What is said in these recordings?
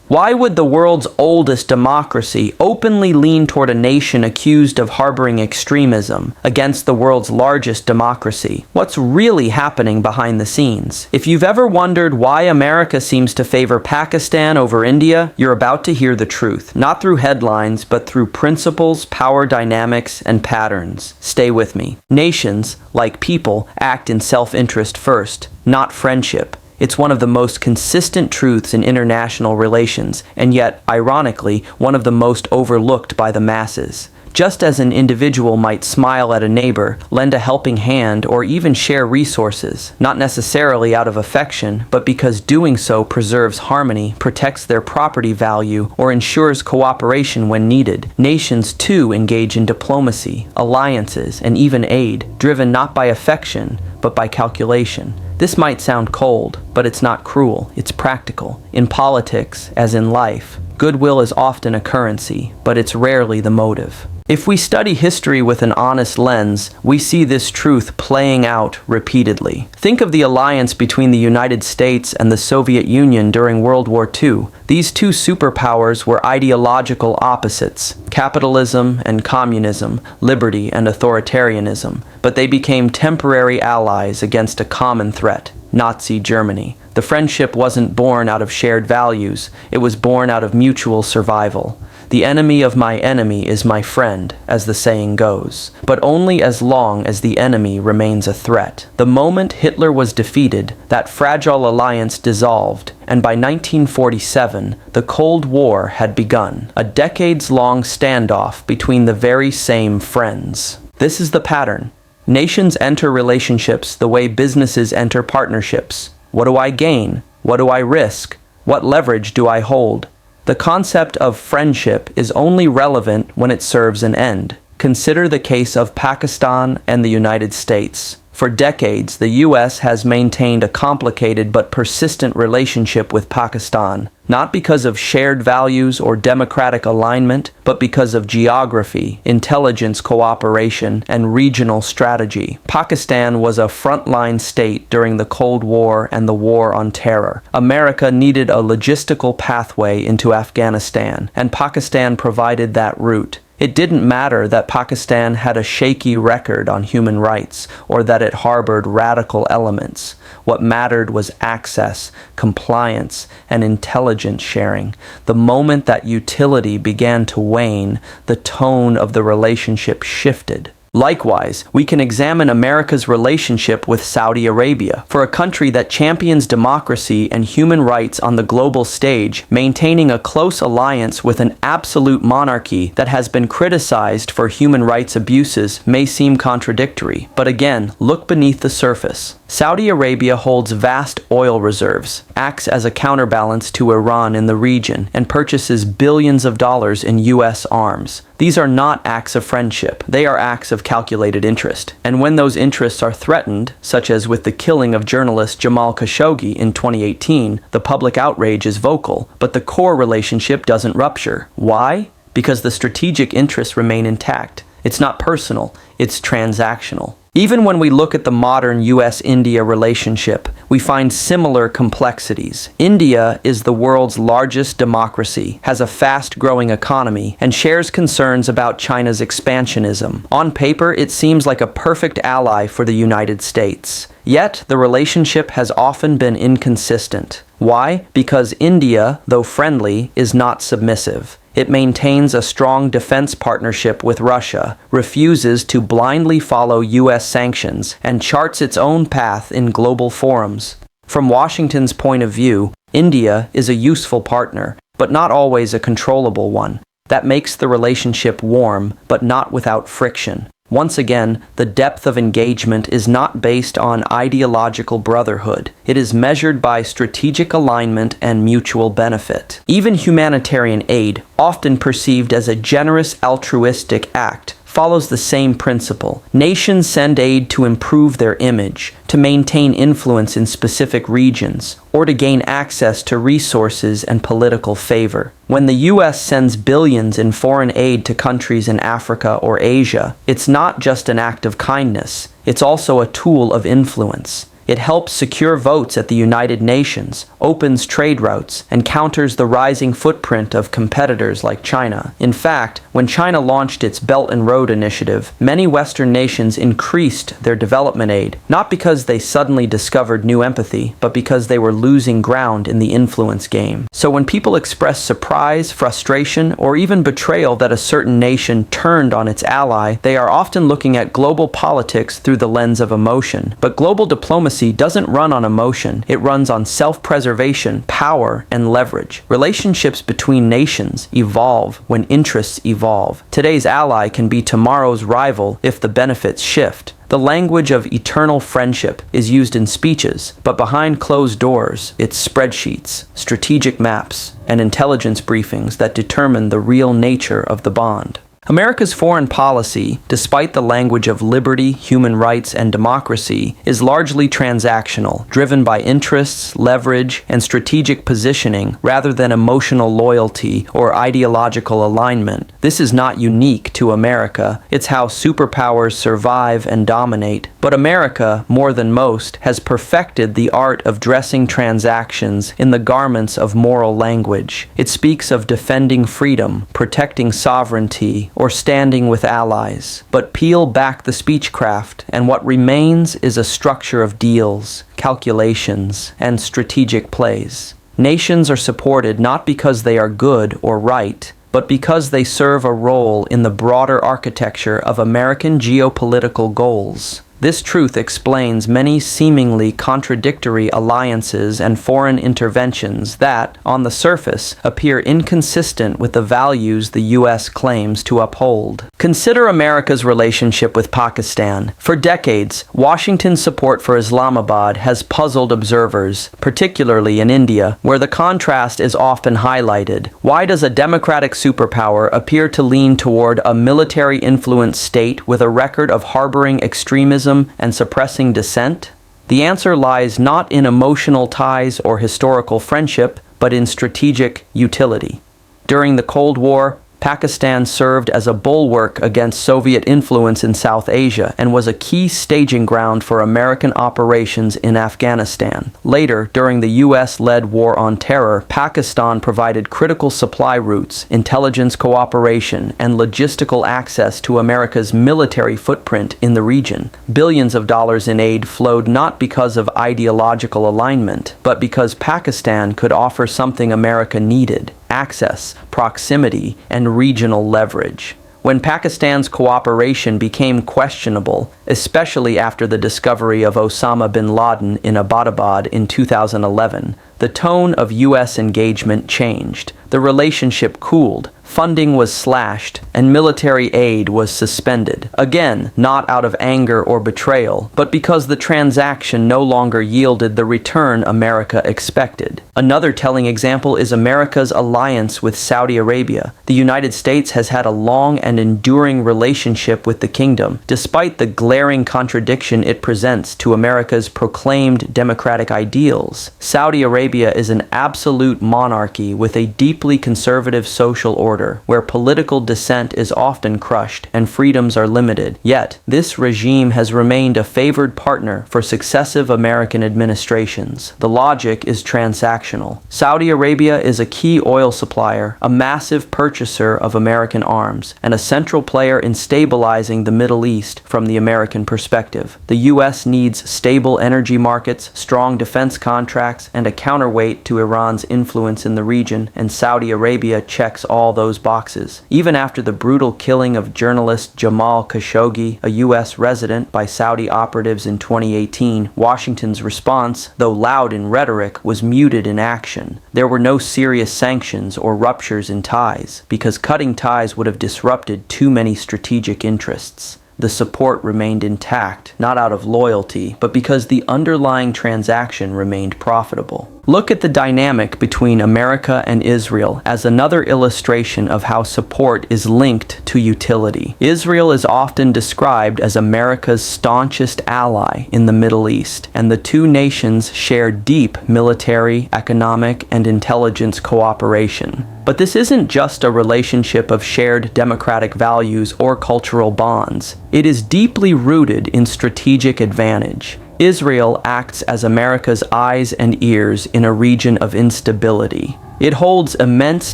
Why would the world's oldest democracy openly lean toward a nation accused of harboring extremism against the world's largest democracy? What's really happening behind the scenes? If you've ever wondered why America seems to favor Pakistan over India, you're about to hear the truth. Not through headlines, but through principles, power dynamics, and patterns. Stay with me. Nations, like people, act in self-interest first, not friendship. It's one of the most consistent truths in international relations, and yet, ironically, one of the most overlooked by the masses. Just as an individual might smile at a neighbor, lend a helping hand, or even share resources, not necessarily out of affection, but because doing so preserves harmony, protects their property value, or ensures cooperation when needed, nations too engage in diplomacy, alliances, and even aid, driven not by affection, but by calculation. This might sound cold, but it's not cruel, it's practical. In politics, as in life, goodwill is often a currency, but it's rarely the motive. If we study history with an honest lens, we see this truth playing out repeatedly. Think of the alliance between the United States and the Soviet Union during World War II. These two superpowers were ideological opposites, capitalism and communism, liberty and authoritarianism, but they became temporary allies against a common threat, Nazi Germany. The friendship wasn't born out of shared values, it was born out of mutual survival. The enemy of my enemy is my friend, as the saying goes, but only as long as the enemy remains a threat. The moment Hitler was defeated, that fragile alliance dissolved, and by 1947, the Cold War had begun, a decades-long standoff between the very same friends. This is the pattern. Nations enter relationships the way businesses enter partnerships. What do I gain? What do I risk? What leverage do I hold? The concept of friendship is only relevant when it serves an end. Consider the case of Pakistan and the United States. For decades, the U.S. has maintained a complicated but persistent relationship with Pakistan, not because of shared values or democratic alignment, but because of geography, intelligence cooperation, and regional strategy. Pakistan was a frontline state during the Cold War and the War on Terror. America needed a logistical pathway into Afghanistan, and Pakistan provided that route. It didn't matter that Pakistan had a shaky record on human rights or that it harbored radical elements. What mattered was access, compliance, and intelligence sharing. The moment that utility began to wane, the tone of the relationship shifted. Likewise, we can examine America's relationship with Saudi Arabia. For a country that champions democracy and human rights on the global stage, maintaining a close alliance with an absolute monarchy that has been criticized for human rights abuses may seem contradictory. But again, look beneath the surface. Saudi Arabia holds vast oil reserves, acts as a counterbalance to Iran in the region, and purchases billions of dollars in U.S. arms. These are not acts of friendship, they are acts of calculated interest. And when those interests are threatened, such as with the killing of journalist Jamal Khashoggi in 2018, the public outrage is vocal, but the core relationship doesn't rupture. Why? Because the strategic interests remain intact. It's not personal, it's transactional. Even when we look at the modern US-India relationship, we find similar complexities. India is the world's largest democracy, has a fast-growing economy, and shares concerns about China's expansionism. On paper, it seems like a perfect ally for the United States. Yet, the relationship has often been inconsistent. Why? Because India, though friendly, is not submissive. It maintains a strong defense partnership with Russia, refuses to blindly follow U.S. sanctions, and charts its own path in global forums. From Washington's point of view, India is a useful partner, but not always a controllable one. That makes the relationship warm, but not without friction. Once again, the depth of engagement is not based on ideological brotherhood. It is measured by strategic alignment and mutual benefit. Even humanitarian aid, often perceived as a generous altruistic act, follows the same principle. Nations send aid to improve their image, to maintain influence in specific regions, or to gain access to resources and political favor. When the U.S. sends billions in foreign aid to countries in Africa or Asia, it's not just an act of kindness, it's also a tool of influence. It helps secure votes at the United Nations, opens trade routes, and counters the rising footprint of competitors like China. In fact, when China launched its Belt and Road Initiative, many Western nations increased their development aid, not because they suddenly discovered new empathy, but because they were losing ground in the influence game. So when people express surprise, frustration, or even betrayal that a certain nation turned on its ally, they are often looking at global politics through the lens of emotion. But global diplomacy doesn't run on emotion. It runs on self-preservation, power, and leverage. Relationships between nations evolve when interests evolve. Today's ally can be tomorrow's rival if the benefits shift. The language of eternal friendship is used in speeches, but behind closed doors, it's spreadsheets, strategic maps, and intelligence briefings that determine the real nature of the bond. America's foreign policy, despite the language of liberty, human rights, and democracy, is largely transactional, driven by interests, leverage, and strategic positioning rather than emotional loyalty or ideological alignment. This is not unique to America. It's how superpowers survive and dominate. But America, more than most, has perfected the art of dressing transactions in the garments of moral language. It speaks of defending freedom, protecting sovereignty, or standing with allies. But peel back the speechcraft, and what remains is a structure of deals, calculations, and strategic plays. Nations are supported not because they are good or right, but because they serve a role in the broader architecture of American geopolitical goals. This truth explains many seemingly contradictory alliances and foreign interventions that, on the surface, appear inconsistent with the values the U.S. claims to uphold. Consider America's relationship with Pakistan. For decades, Washington's support for Islamabad has puzzled observers, particularly in India, where the contrast is often highlighted. Why does a democratic superpower appear to lean toward a military-influenced state with a record of harboring extremism and suppressing dissent? The answer lies not in emotional ties or historical friendship, but in strategic utility. During the Cold War, Pakistan served as a bulwark against Soviet influence in South Asia and was a key staging ground for American operations in Afghanistan. Later, during the U.S.-led War on Terror, Pakistan provided critical supply routes, intelligence cooperation, and logistical access to America's military footprint in the region. Billions of dollars in aid flowed not because of ideological alignment, but because Pakistan could offer something America needed: access, proximity, and regional leverage. When Pakistan's cooperation became questionable, especially after the discovery of Osama bin Laden in Abbottabad in 2011, the tone of U.S. engagement changed. The relationship cooled, funding was slashed, and military aid was suspended. Again, not out of anger or betrayal, but because the transaction no longer yielded the return America expected. Another telling example is America's alliance with Saudi Arabia. The United States has had a long and enduring relationship with the kingdom, despite the glaring contradiction it presents to America's proclaimed democratic ideals. Saudi Arabia is an absolute monarchy with a deeply conservative social order, where political dissent is often crushed and freedoms are limited. Yet, this regime has remained a favored partner for successive American administrations. The logic is transactional. Saudi Arabia is a key oil supplier, a massive purchaser of American arms, and a central player in stabilizing the Middle East from the American perspective. The U.S. needs stable energy markets, strong defense contracts, and a counterweight to Iran's influence in the region, and Saudi Arabia checks all those boxes. Even after the brutal killing of journalist Jamal Khashoggi, a U.S. resident, by Saudi operatives in 2018, Washington's response, though loud in rhetoric, was muted in action. There were no serious sanctions or ruptures in ties, because cutting ties would have disrupted too many strategic interests. The support remained intact, not out of loyalty, but because the underlying transaction remained profitable. Look at the dynamic between America and Israel as another illustration of how support is linked to utility. Israel is often described as America's staunchest ally in the Middle East, and the two nations share deep military, economic, and intelligence cooperation. But this isn't just a relationship of shared democratic values or cultural bonds. It is deeply rooted in strategic advantage. Israel acts as America's eyes and ears in a region of instability. It holds immense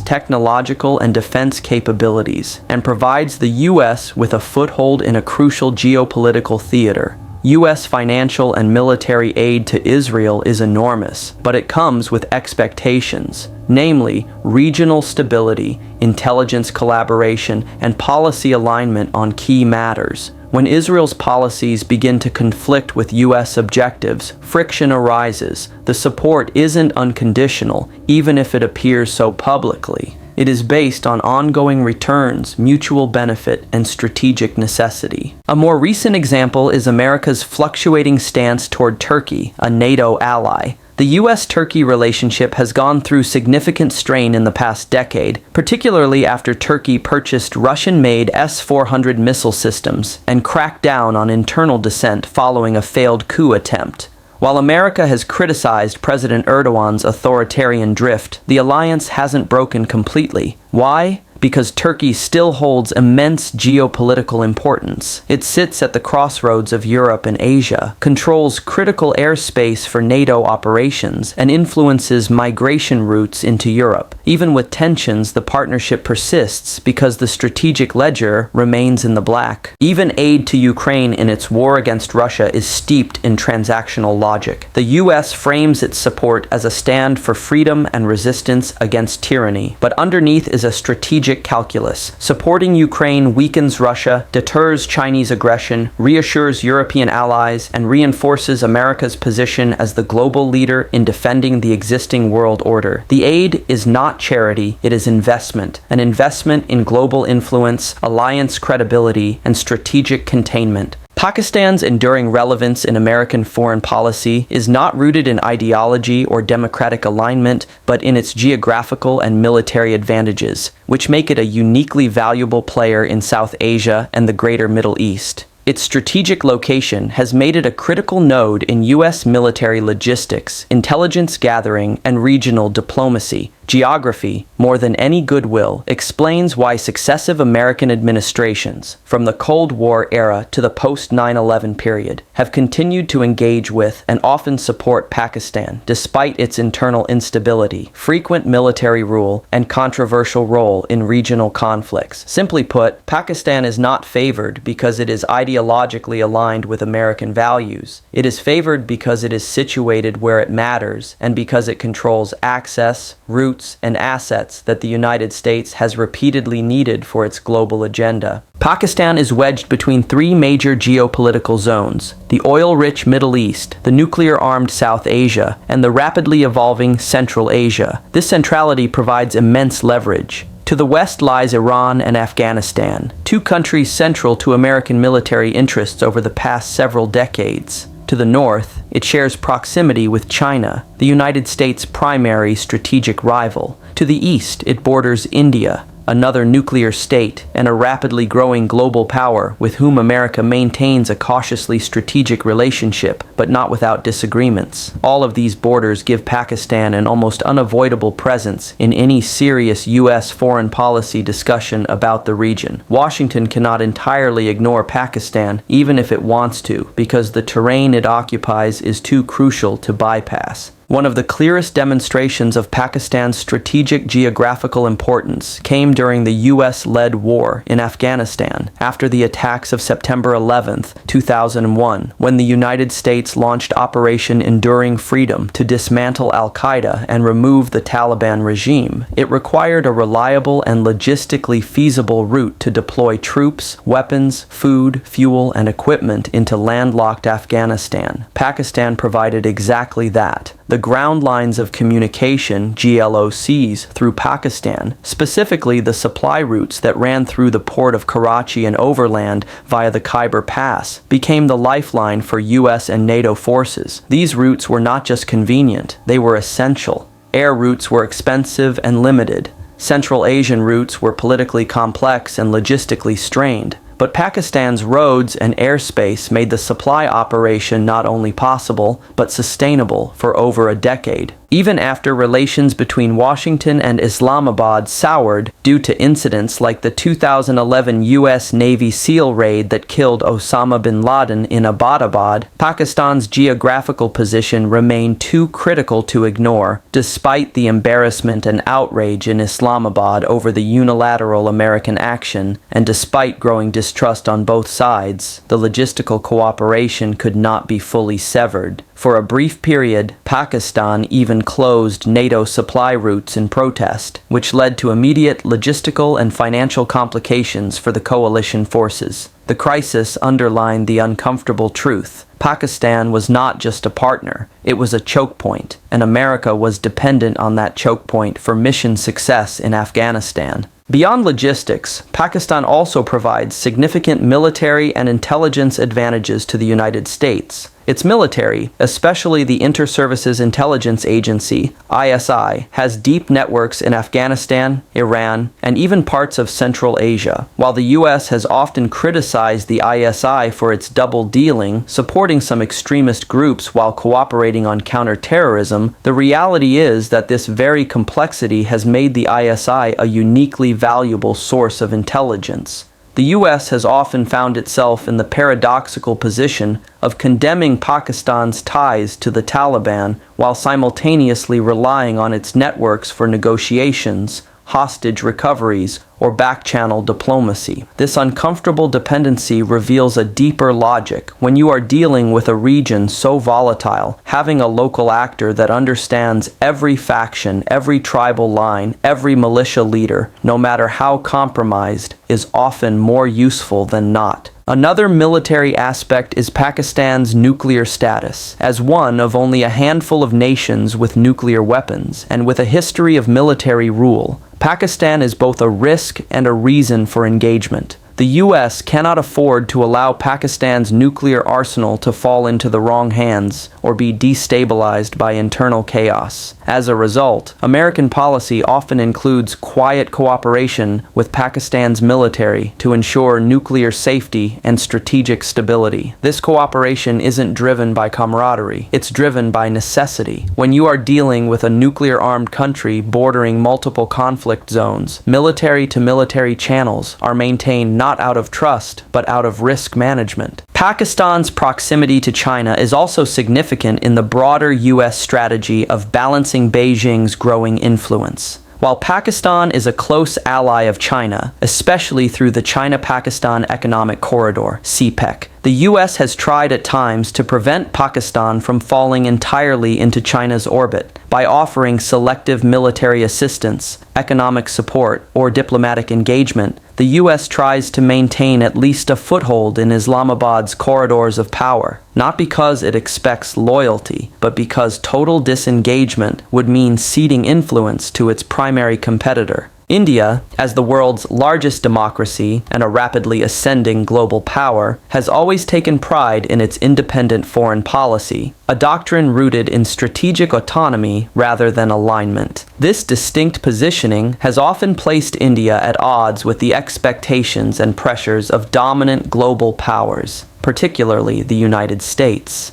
technological and defense capabilities and provides the U.S. with a foothold in a crucial geopolitical theater. U.S. financial and military aid to Israel is enormous, but it comes with expectations, namely regional stability, intelligence collaboration, and policy alignment on key matters. When Israel's policies begin to conflict with U.S. objectives, friction arises. The support isn't unconditional, even if it appears so publicly. It is based on ongoing returns, mutual benefit, and strategic necessity. A more recent example is America's fluctuating stance toward Turkey, a NATO ally. The U.S.-Turkey relationship has gone through significant strain in the past decade, particularly after Turkey purchased Russian-made S-400 missile systems and cracked down on internal dissent following a failed coup attempt. While America has criticized President Erdogan's authoritarian drift, the alliance hasn't broken completely. Why? Because Turkey still holds immense geopolitical importance. It sits at the crossroads of Europe and Asia, controls critical airspace for NATO operations, and influences migration routes into Europe. Even with tensions, the partnership persists because the strategic ledger remains in the black. Even aid to Ukraine in its war against Russia is steeped in transactional logic. The U.S. frames its support as a stand for freedom and resistance against tyranny, but underneath is a strategic calculus. Supporting Ukraine weakens Russia, deters Chinese aggression, reassures European allies, and reinforces America's position as the global leader in defending the existing world order. The aid is not charity, it is investment. An investment in global influence, alliance credibility, and strategic containment. Pakistan's enduring relevance in American foreign policy is not rooted in ideology or democratic alignment, but in its geographical and military advantages, which make it a uniquely valuable player in South Asia and the greater Middle East. Its strategic location has made it a critical node in U.S. military logistics, intelligence gathering, and regional diplomacy. Geography, more than any goodwill, explains why successive American administrations, from the Cold War era to the post-9/11 period, have continued to engage with and often support Pakistan, despite its internal instability, frequent military rule, and controversial role in regional conflicts. Simply put, Pakistan is not favored because it is ideologically aligned with American values. It is favored because it is situated where it matters and because it controls access, routes, and assets that the United States has repeatedly needed for its global agenda. Pakistan is wedged between three major geopolitical zones: the oil-rich Middle East, the nuclear-armed South Asia, and the rapidly evolving Central Asia. This centrality provides immense leverage. To the west lies Iran and Afghanistan, two countries central to American military interests over the past several decades. To the north, it shares proximity with China, the United States' primary strategic rival. To the east, it borders India, another nuclear state, and a rapidly growing global power with whom America maintains a cautiously strategic relationship, but not without disagreements. All of these borders give Pakistan an almost unavoidable presence in any serious U.S. foreign policy discussion about the region. Washington cannot entirely ignore Pakistan, even if it wants to, because the terrain it occupies is too crucial to bypass. One of the clearest demonstrations of Pakistan's strategic geographical importance came during the U.S.-led war in Afghanistan after the attacks of September 11, 2001, when the United States launched Operation Enduring Freedom to dismantle al-Qaeda and remove the Taliban regime. It required a reliable and logistically feasible route to deploy troops, weapons, food, fuel, and equipment into landlocked Afghanistan. Pakistan provided exactly that. The ground lines of communication, GLOCs, through Pakistan, specifically the supply routes that ran through the port of Karachi and overland via the Khyber Pass, became the lifeline for US and NATO forces. These routes were not just convenient, they were essential. Air routes were expensive and limited. Central Asian routes were politically complex and logistically strained. But Pakistan's roads and airspace made the supply operation not only possible, but sustainable for over a decade. Even after relations between Washington and Islamabad soured due to incidents like the 2011 U.S. Navy SEAL raid that killed Osama bin Laden in Abbottabad, Pakistan's geographical position remained too critical to ignore, despite the embarrassment and outrage in Islamabad over the unilateral American action, and despite growing distrust on both sides, the logistical cooperation could not be fully severed. For a brief period, Pakistan even closed NATO supply routes in protest, which led to immediate logistical and financial complications for the coalition forces. The crisis underlined the uncomfortable truth. Pakistan was not just a partner, it was a choke point, and America was dependent on that choke point for mission success in Afghanistan. Beyond logistics, Pakistan also provides significant military and intelligence advantages to the United States. Its military, especially the Inter-Services Intelligence Agency, ISI, has deep networks in Afghanistan, Iran, and even parts of Central Asia. While the U.S. has often criticized the ISI for its double-dealing, supporting some extremist groups while cooperating on counterterrorism, the reality is that this very complexity has made the ISI a uniquely valuable source of intelligence. The U.S. has often found itself in the paradoxical position of condemning Pakistan's ties to the Taliban while simultaneously relying on its networks for negotiations, hostage recoveries, or back-channel diplomacy. This uncomfortable dependency reveals a deeper logic. When you are dealing with a region so volatile, having a local actor that understands every faction, every tribal line, every militia leader, no matter how compromised, is often more useful than not. Another military aspect is Pakistan's nuclear status. As one of only a handful of nations with nuclear weapons, and with a history of military rule, Pakistan is both a risk and a reason for engagement. The U.S. cannot afford to allow Pakistan's nuclear arsenal to fall into the wrong hands or be destabilized by internal chaos. As a result, American policy often includes quiet cooperation with Pakistan's military to ensure nuclear safety and strategic stability. This cooperation isn't driven by camaraderie, it's driven by necessity. When you are dealing with a nuclear-armed country bordering multiple conflict zones, military-to-military channels are maintained not out of trust, but out of risk management. Pakistan's proximity to China is also significant in the broader U.S. strategy of balancing Beijing's growing influence. While Pakistan is a close ally of China, especially through the China-Pakistan Economic Corridor, CPEC, the U.S. has tried at times to prevent Pakistan from falling entirely into China's orbit by offering selective military assistance, economic support, or diplomatic engagement. The U.S. tries to maintain at least a foothold in Islamabad's corridors of power, not because it expects loyalty, but because total disengagement would mean ceding influence to its primary competitor. India, as the world's largest democracy and a rapidly ascending global power, has always taken pride in its independent foreign policy, a doctrine rooted in strategic autonomy rather than alignment. This distinct positioning has often placed India at odds with the expectations and pressures of dominant global powers, particularly the United States.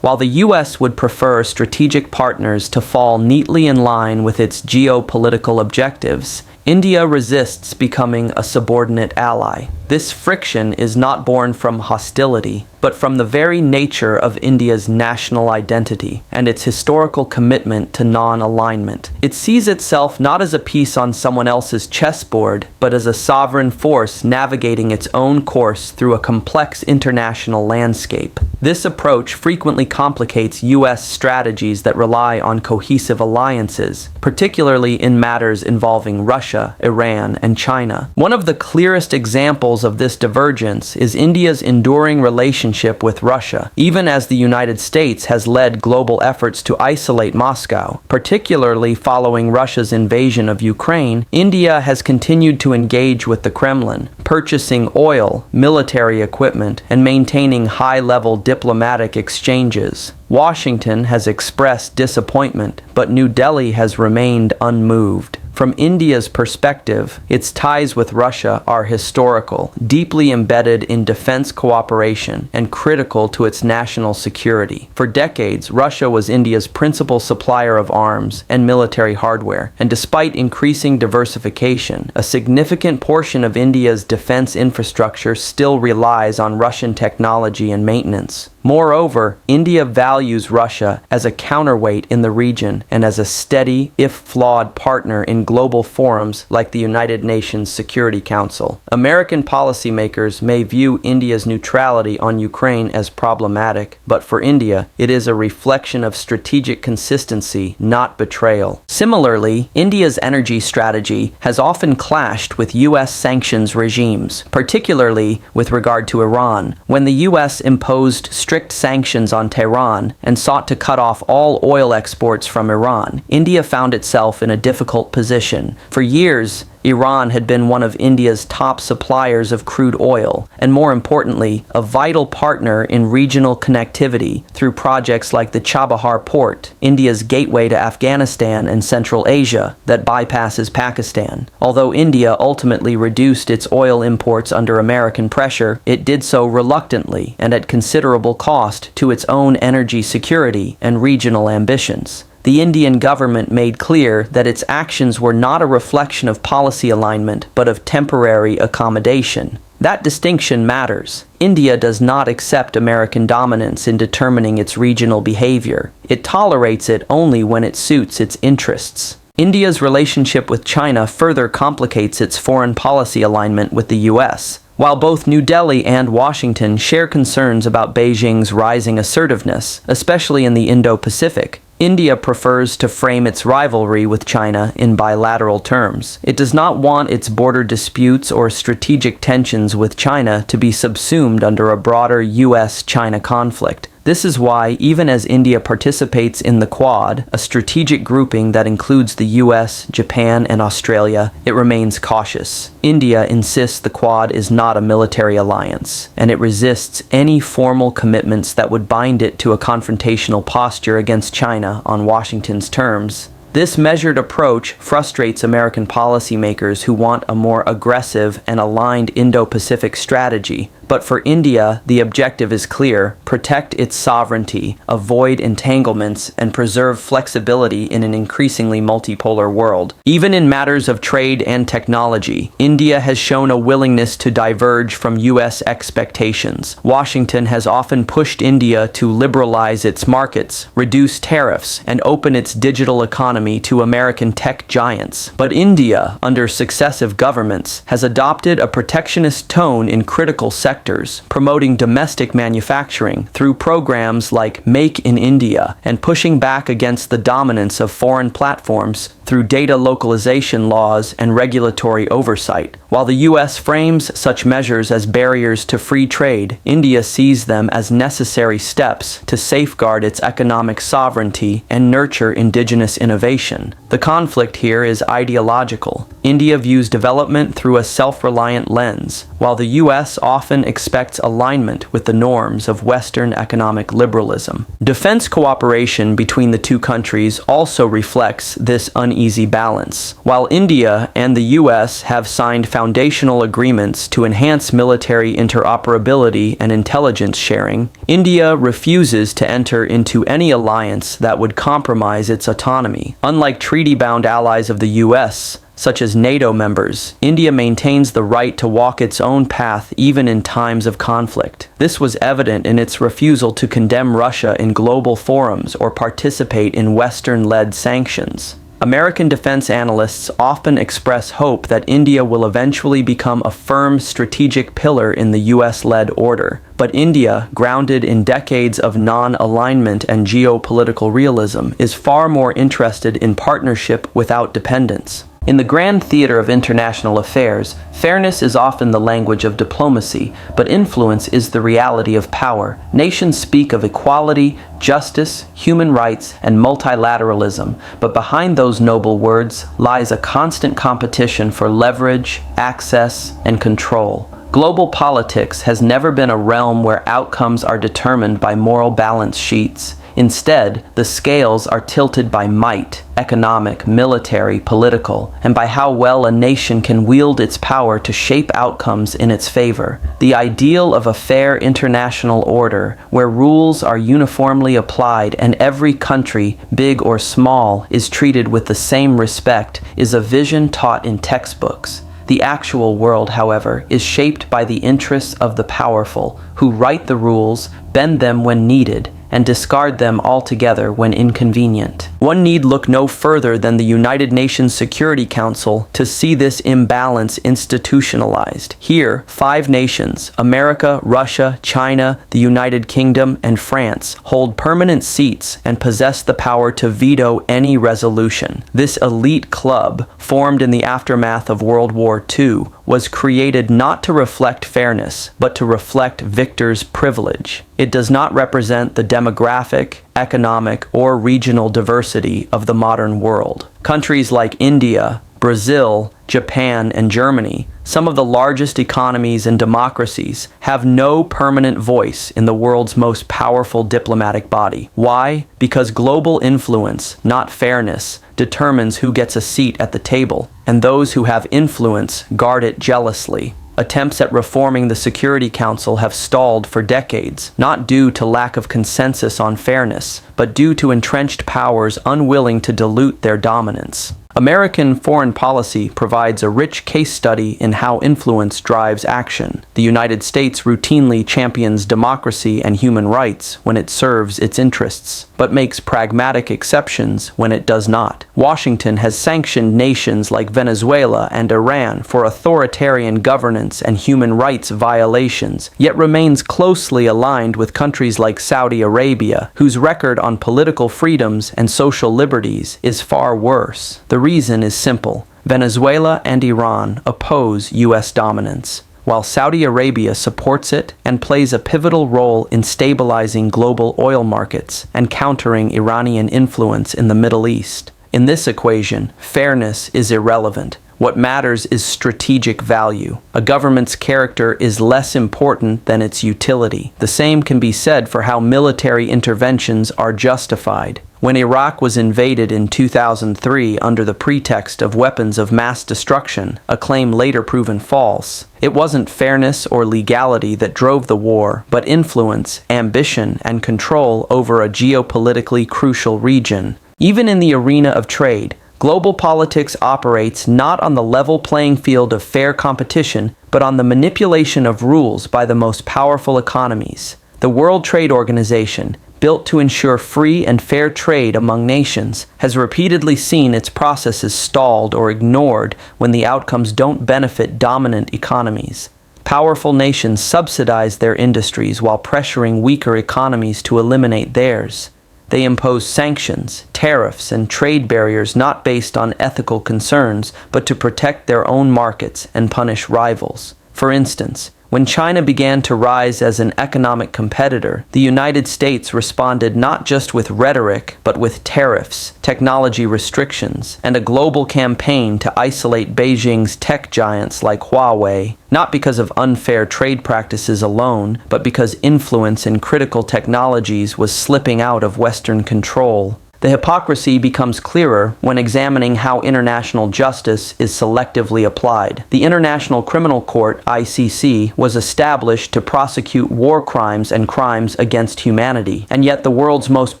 While the U.S. would prefer strategic partners to fall neatly in line with its geopolitical objectives, India resists becoming a subordinate ally. This friction is not born from hostility, but from the very nature of India's national identity and its historical commitment to non-alignment. It sees itself not as a piece on someone else's chessboard, but as a sovereign force navigating its own course through a complex international landscape. This approach frequently complicates U.S. strategies that rely on cohesive alliances, particularly in matters involving Russia, Iran, and China. One of the clearest examples of this divergence is India's enduring relationship with Russia, even as the United States has led global efforts to isolate Moscow. Particularly following Russia's invasion of Ukraine, India has continued to engage with the Kremlin, purchasing oil, military equipment, and maintaining high-level diplomatic exchanges. Washington has expressed disappointment, but New Delhi has remained unmoved. From India's perspective, its ties with Russia are historical, deeply embedded in defense cooperation, and critical to its national security. For decades, Russia was India's principal supplier of arms and military hardware, and despite increasing diversification, a significant portion of India's defense infrastructure still relies on Russian technology and maintenance. Moreover, India values Russia as a counterweight in the region and as a steady, if flawed, partner in global forums like the United Nations Security Council. American policymakers may view India's neutrality on Ukraine as problematic, but for India, it is a reflection of strategic consistency, not betrayal. Similarly, India's energy strategy has often clashed with U.S. sanctions regimes, particularly with regard to Iran. When the U.S. imposed strict sanctions on Tehran and sought to cut off all oil exports from Iran, India found itself in a difficult position. For years, Iran had been one of India's top suppliers of crude oil, and more importantly, a vital partner in regional connectivity through projects like the Chabahar port, India's gateway to Afghanistan and Central Asia that bypasses Pakistan. Although India ultimately reduced its oil imports under American pressure, it did so reluctantly and at considerable cost to its own energy security and regional ambitions. The Indian government made clear that its actions were not a reflection of policy alignment, but of temporary accommodation. That distinction matters. India does not accept American dominance in determining its regional behavior. It tolerates it only when it suits its interests. India's relationship with China further complicates its foreign policy alignment with the U.S. While both New Delhi and Washington share concerns about Beijing's rising assertiveness, especially in the Indo-Pacific, India prefers to frame its rivalry with China in bilateral terms. It does not want its border disputes or strategic tensions with China to be subsumed under a broader U.S.-China conflict. This is why, even as India participates in the Quad, a strategic grouping that includes the US, Japan, and Australia, it remains cautious. India insists the Quad is not a military alliance, and it resists any formal commitments that would bind it to a confrontational posture against China on Washington's terms. This measured approach frustrates American policymakers who want a more aggressive and aligned Indo-Pacific strategy. But for India, the objective is clear: protect its sovereignty, avoid entanglements, and preserve flexibility in an increasingly multipolar world. Even in matters of trade and technology, India has shown a willingness to diverge from U.S. expectations. Washington has often pushed India to liberalize its markets, reduce tariffs, and open its digital economy to American tech giants. But India, under successive governments, has adopted a protectionist tone in critical sectors, promoting domestic manufacturing through programs like Make in India and pushing back against the dominance of foreign platforms through data localization laws and regulatory oversight. While the U.S. frames such measures as barriers to free trade, India sees them as necessary steps to safeguard its economic sovereignty and nurture indigenous innovation. The conflict here is ideological. India views development through a self-reliant lens, while the U.S. often expects alignment with the norms of Western economic liberalism. Defense cooperation between the two countries also reflects this uneasy balance. While India and the U.S. have signed foundational agreements to enhance military interoperability and intelligence sharing, India refuses to enter into any alliance that would compromise its autonomy. Unlike treaty-bound allies of the U.S., such as NATO members, India maintains the right to walk its own path even in times of conflict. This was evident in its refusal to condemn Russia in global forums or participate in Western-led sanctions. American defense analysts often express hope that India will eventually become a firm strategic pillar in the US-led order. But India, grounded in decades of non-alignment and geopolitical realism, is far more interested in partnership without dependence. In the grand theater of international affairs, fairness is often the language of diplomacy, but influence is the reality of power. Nations speak of equality, justice, human rights, and multilateralism, but behind those noble words lies a constant competition for leverage, access, and control. Global politics has never been a realm where outcomes are determined by moral balance sheets. Instead, the scales are tilted by might, economic, military, political, and by how well a nation can wield its power to shape outcomes in its favor. The ideal of a fair international order, where rules are uniformly applied and every country, big or small, is treated with the same respect, is a vision taught in textbooks. The actual world, however, is shaped by the interests of the powerful, who write the rules, bend them when needed, and discard them altogether when inconvenient. One need look no further than the United Nations Security Council to see this imbalance institutionalized. Here, 5 nations, America, Russia, China, the United Kingdom, and France, hold permanent seats and possess the power to veto any resolution. This elite club, formed in the aftermath of World War II, was created not to reflect fairness, but to reflect victors' privilege. It does not represent the demographic, economic, or regional diversity of the modern world. Countries like India, Brazil, Japan, and Germany, some of the largest economies and democracies, have no permanent voice in the world's most powerful diplomatic body. Why? Because global influence, not fairness, determines who gets a seat at the table, and those who have influence guard it jealously. Attempts at reforming the Security Council have stalled for decades, not due to lack of consensus on fairness, but due to entrenched powers unwilling to dilute their dominance. American foreign policy provides a rich case study in how influence drives action. The United States routinely champions democracy and human rights when it serves its interests, but makes pragmatic exceptions when it does not. Washington has sanctioned nations like Venezuela and Iran for authoritarian governance and human rights violations, yet remains closely aligned with countries like Saudi Arabia, whose record on political freedoms and social liberties is far worse. The reason is simple. Venezuela and Iran oppose U.S. dominance, while Saudi Arabia supports it and plays a pivotal role in stabilizing global oil markets and countering Iranian influence in the Middle East. In this equation, fairness is irrelevant. What matters is strategic value. A government's character is less important than its utility. The same can be said for how military interventions are justified. When Iraq was invaded in 2003 under the pretext of weapons of mass destruction, a claim later proven false, it wasn't fairness or legality that drove the war, but influence, ambition, and control over a geopolitically crucial region. Even in the arena of trade, global politics operates not on the level playing field of fair competition, but on the manipulation of rules by the most powerful economies. The World Trade Organization, built to ensure free and fair trade among nations, has repeatedly seen its processes stalled or ignored when the outcomes don't benefit dominant economies. Powerful nations subsidize their industries while pressuring weaker economies to eliminate theirs. They impose sanctions, tariffs, and trade barriers not based on ethical concerns, but to protect their own markets and punish rivals. For instance, when China began to rise as an economic competitor, the United States responded not just with rhetoric, but with tariffs, technology restrictions, and a global campaign to isolate Beijing's tech giants like Huawei, not because of unfair trade practices alone, but because influence in critical technologies was slipping out of Western control. The hypocrisy becomes clearer when examining how international justice is selectively applied. The International Criminal Court, ICC, was established to prosecute war crimes and crimes against humanity, and yet the world's most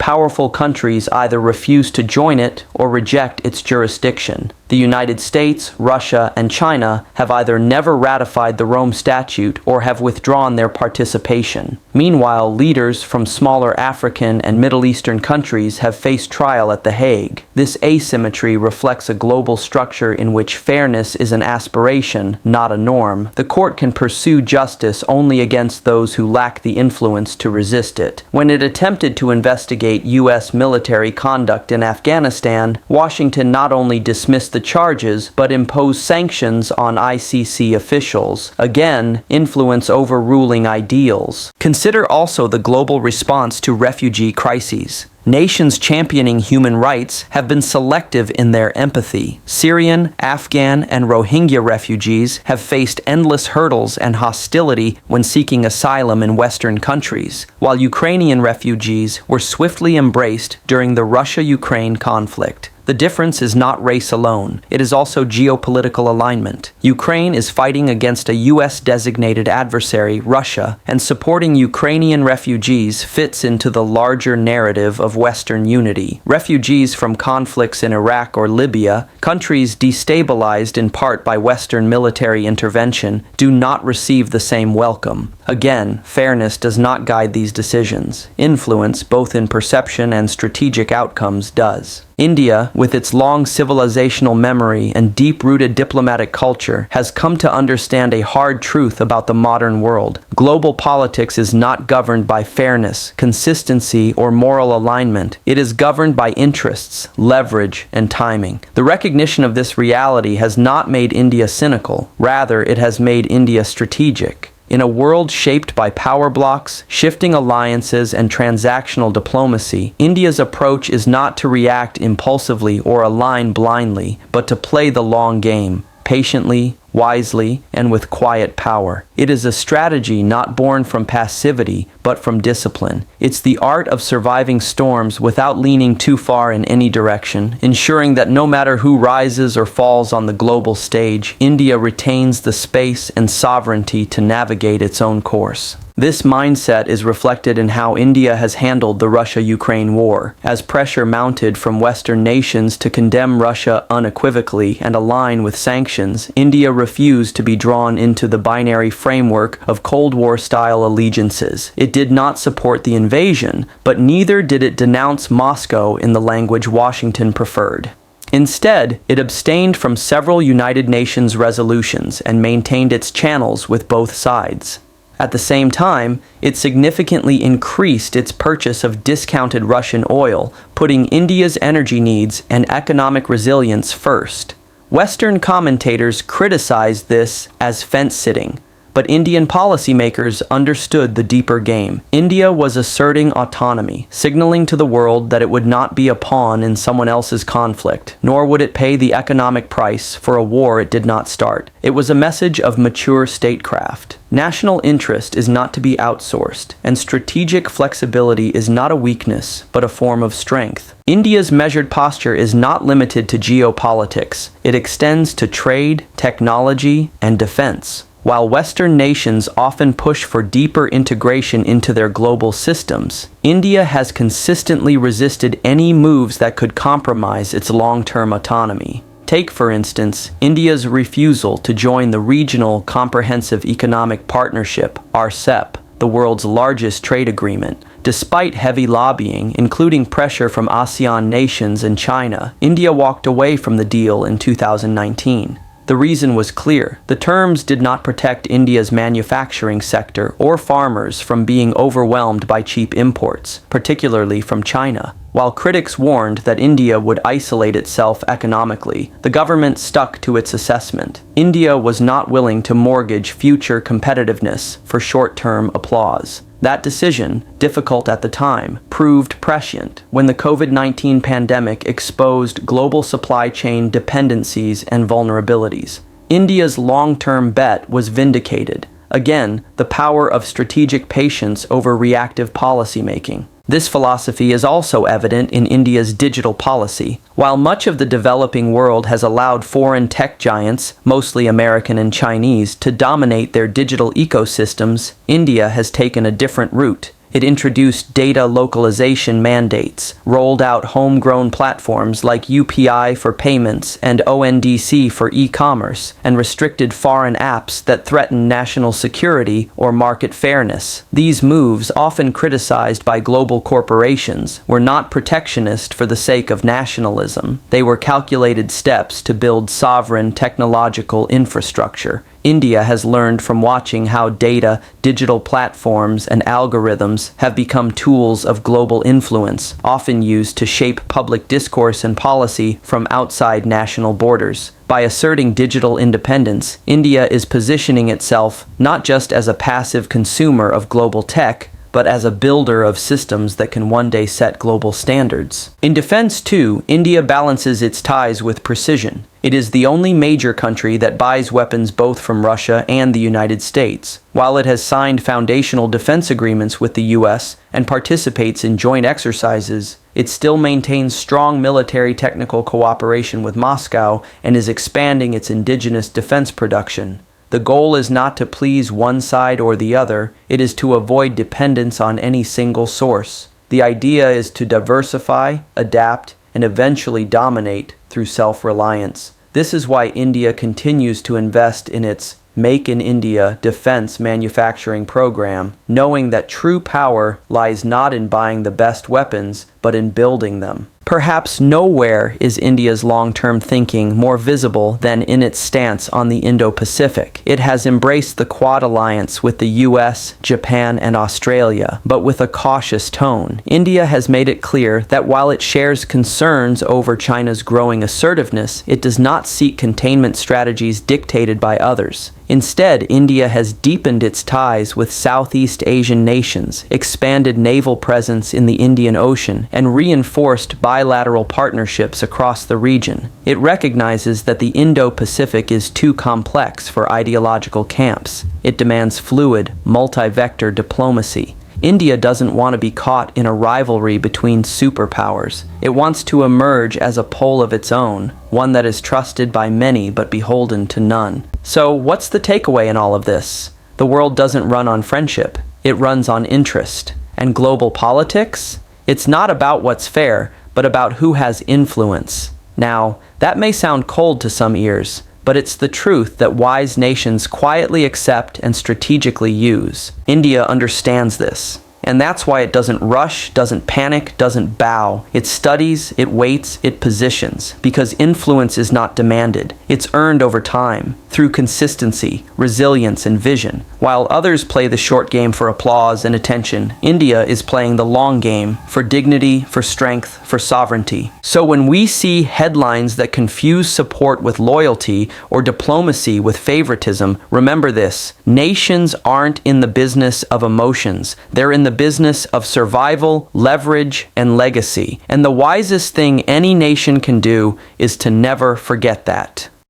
powerful countries either refuse to join it or reject its jurisdiction. The United States, Russia, and China have either never ratified the Rome Statute or have withdrawn their participation. Meanwhile, leaders from smaller African and Middle Eastern countries have faced trial at The Hague. This asymmetry reflects a global structure in which fairness is an aspiration, not a norm. The court can pursue justice only against those who lack the influence to resist it. When it attempted to investigate U.S. military conduct in Afghanistan, Washington not only dismissed the charges but impose sanctions on ICC officials. Again, influence overruling ideals. Consider also the global response to refugee crises. Nations championing human rights have been selective in their empathy. Syrian, Afghan, and Rohingya refugees have faced endless hurdles and hostility when seeking asylum in Western countries, while Ukrainian refugees were swiftly embraced during the Russia-Ukraine conflict. The difference is not race alone, it is also geopolitical alignment. Ukraine is fighting against a US-designated adversary, Russia, and supporting Ukrainian refugees fits into the larger narrative of Western unity. Refugees from conflicts in Iraq or Libya, countries destabilized in part by Western military intervention, do not receive the same welcome. Again, fairness does not guide these decisions. Influence, both in perception and strategic outcomes, does. India, with its long civilizational memory and deep-rooted diplomatic culture, has come to understand a hard truth about the modern world. Global politics is not governed by fairness, consistency, or moral alignment. It is governed by interests, leverage, and timing. The recognition of this reality has not made India cynical. Rather, it has made India strategic. In a world shaped by power blocks, shifting alliances, and transactional diplomacy, India's approach is not to react impulsively or align blindly, but to play the long game, patiently, wisely, and with quiet power. It is a strategy not born from passivity, but from discipline. It's the art of surviving storms without leaning too far in any direction, ensuring that no matter who rises or falls on the global stage, India retains the space and sovereignty to navigate its own course. This mindset is reflected in how India has handled the Russia-Ukraine war. As pressure mounted from Western nations to condemn Russia unequivocally and align with sanctions, India refused to be drawn into the binary framework of Cold War-style allegiances. It did not support the invasion, but neither did it denounce Moscow in the language Washington preferred. Instead, it abstained from several United Nations resolutions and maintained its channels with both sides. At the same time, it significantly increased its purchase of discounted Russian oil, putting India's energy needs and economic resilience first. Western commentators criticized this as fence-sitting, but Indian policymakers understood the deeper game. India was asserting autonomy, signaling to the world that it would not be a pawn in someone else's conflict, nor would it pay the economic price for a war it did not start. It was a message of mature statecraft. National interest is not to be outsourced, and strategic flexibility is not a weakness, but a form of strength. India's measured posture is not limited to geopolitics. It extends to trade, technology, and defense. While Western nations often push for deeper integration into their global systems, India has consistently resisted any moves that could compromise its long-term autonomy. Take, for instance, India's refusal to join the Regional Comprehensive Economic Partnership, RCEP, the world's largest trade agreement. Despite heavy lobbying, including pressure from ASEAN nations and China, India walked away from the deal in 2019. The reason was clear. The terms did not protect India's manufacturing sector or farmers from being overwhelmed by cheap imports, particularly from China. While critics warned that India would isolate itself economically, the government stuck to its assessment. India was not willing to mortgage future competitiveness for short-term applause. That decision, difficult at the time, proved prescient when the COVID-19 pandemic exposed global supply chain dependencies and vulnerabilities. India's long-term bet was vindicated. Again, the power of strategic patience over reactive policymaking. This philosophy is also evident in India's digital policy. While much of the developing world has allowed foreign tech giants, mostly American and Chinese, to dominate their digital ecosystems, India has taken a different route. It introduced data localization mandates, rolled out homegrown platforms like UPI for payments and ONDC for e-commerce, and restricted foreign apps that threaten national security or market fairness. These moves, often criticized by global corporations, were not protectionist for the sake of nationalism. They were calculated steps to build sovereign technological infrastructure. India has learned from watching how data, digital platforms, and algorithms systems have become tools of global influence, often used to shape public discourse and policy from outside national borders. By asserting digital independence, India is positioning itself not just as a passive consumer of global tech, but as a builder of systems that can one day set global standards. In defense, too, India balances its ties with precision. It is the only major country that buys weapons both from Russia and the United States. While it has signed foundational defense agreements with the US and participates in joint exercises, it still maintains strong military technical cooperation with Moscow and is expanding its indigenous defense production. The goal is not to please one side or the other, it is to avoid dependence on any single source. The idea is to diversify, adapt, and eventually dominate through self-reliance. This is why India continues to invest in its Make in India defense manufacturing program, knowing that true power lies not in buying the best weapons, but in building them. Perhaps nowhere is India's long-term thinking more visible than in its stance on the Indo-Pacific. It has embraced the Quad alliance with the US, Japan, and Australia, but with a cautious tone. India has made it clear that while it shares concerns over China's growing assertiveness, it does not seek containment strategies dictated by others. Instead, India has deepened its ties with Southeast Asian nations, expanded naval presence in the Indian Ocean, and reinforced bilateral partnerships across the region. It recognizes that the Indo-Pacific is too complex for ideological camps. It demands fluid, multi-vector diplomacy. India doesn't want to be caught in a rivalry between superpowers. It wants to emerge as a pole of its own, one that is trusted by many but beholden to none. So, what's the takeaway in all of this? The world doesn't run on friendship. It runs on interest. And global politics? It's not about what's fair, but about who has influence. Now, that may sound cold to some ears, but it's the truth that wise nations quietly accept and strategically use. India understands this. And that's why it doesn't rush, doesn't panic, doesn't bow. It studies, it waits, it positions. Because influence is not demanded. It's earned over time, through consistency, resilience, and vision. While others play the short game for applause and attention, India is playing the long game for dignity, for strength, for sovereignty. So when we see headlines that confuse support with loyalty or diplomacy with favoritism, remember this: nations aren't in the business of emotions. They're in the business of survival, leverage, and legacy. And the wisest thing any nation can do is to never forget that.